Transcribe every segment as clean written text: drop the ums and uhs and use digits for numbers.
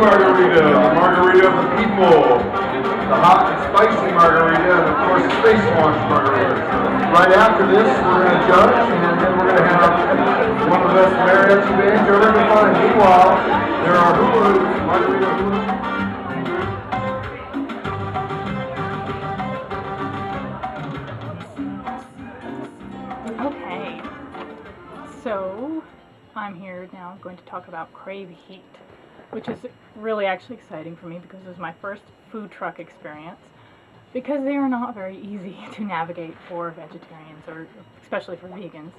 margarita, the margarita of the people, the hot and spicy margarita, and of course space launch margarita. Right after this, we're going to judge, and then we're going to have one of the best mariachi bands you're ever going to find. Meanwhile, there are hooligans, margarita hooligans. Okay, so I'm here now going to talk about Crave Heat, which is really actually exciting for me because it was my first food truck experience, because they are not very easy to navigate for vegetarians, or especially for vegans.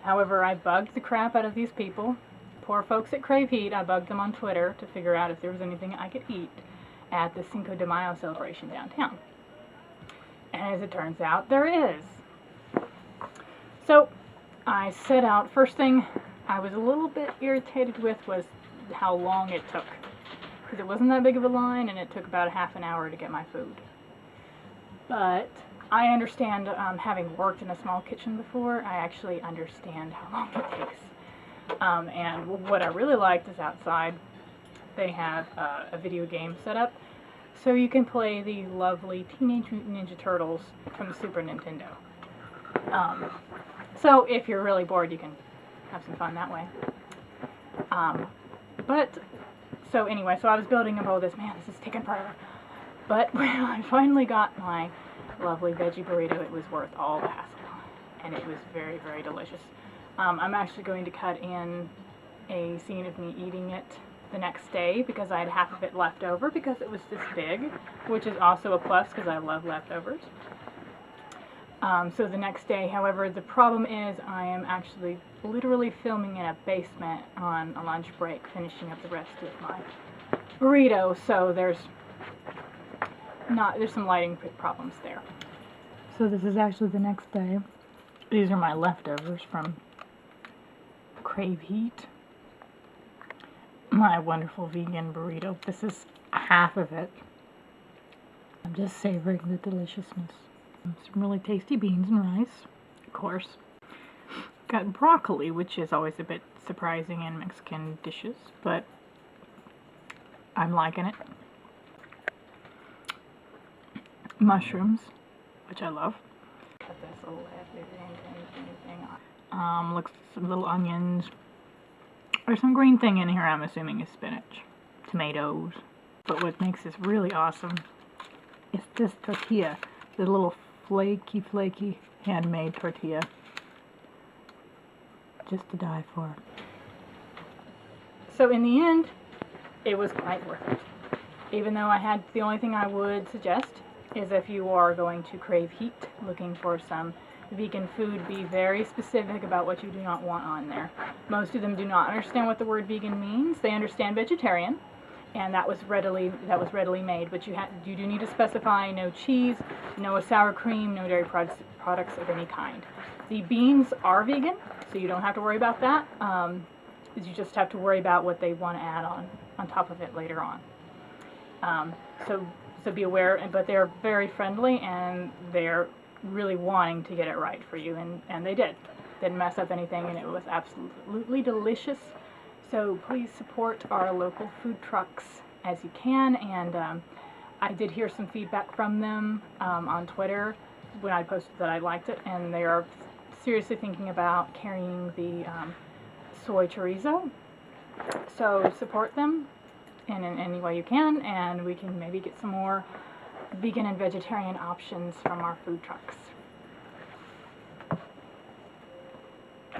However, I bugged the crap out of these people, poor folks at Crave Heat. I bugged them on Twitter to figure out if there was anything I could eat at the Cinco De Mayo celebration downtown. And as it turns out, there is. So I set out. First thing I was a little bit irritated with was how long it took, because it wasn't that big of a line and it took about a half an hour to get my food. But I understand, having worked in a small kitchen before, I actually understand how long it takes. And what I really liked is outside they have a video game set up, so you can play the lovely Teenage Mutant Ninja Turtles from the Super Nintendo. So if you're really bored, you can have some fun that way. So anyway, so I was building up all this. Man, this is taking forever. But when I finally got my lovely veggie burrito, it was worth all the hassle. And it was very, very delicious. I'm actually going to cut in a scene of me eating it the next day, because I had half of it left over because it was this big, which is also a plus because I love leftovers. So the next day, however, the problem is I am actually literally filming in a basement on a lunch break, finishing up the rest of my burrito, so there's some lighting problems there. So this is actually the next day. These are my leftovers from Crave Heat. My wonderful vegan burrito. This is half of it. I'm just savoring the deliciousness. Some really tasty beans and rice, of course. Got broccoli, which is always a bit surprising in Mexican dishes, but I'm liking it. Mushrooms, which I love. Cut this little anything. Looks some little onions. There's some green thing in here, I'm assuming is spinach. Tomatoes. But what makes this really awesome is this tortilla. The little flaky, handmade tortilla. Just to die for. So in the end, it was quite worth it. Even though the only thing I would suggest is, if you are going to Crave Heat looking for some vegan food, be very specific about what you do not want on there. Most of them do not understand what the word vegan means. They understand vegetarian, and that was readily made, but you do need to specify no cheese, no sour cream, no dairy products of any kind. The beans are vegan, so you don't have to worry about that. You just have to worry about what they want to add on top of it later on. So be aware, but they're very friendly, and they're really wanting to get it right for you, and they did. Didn't mess up anything, and it was absolutely delicious. So please support our local food trucks as you can, and I did hear some feedback from them on Twitter when I posted that I liked it, and they are seriously thinking about carrying the soy chorizo. So support them in any way you can, and we can maybe get some more vegan and vegetarian options from our food trucks.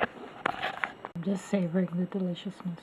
I'm just savoring the deliciousness.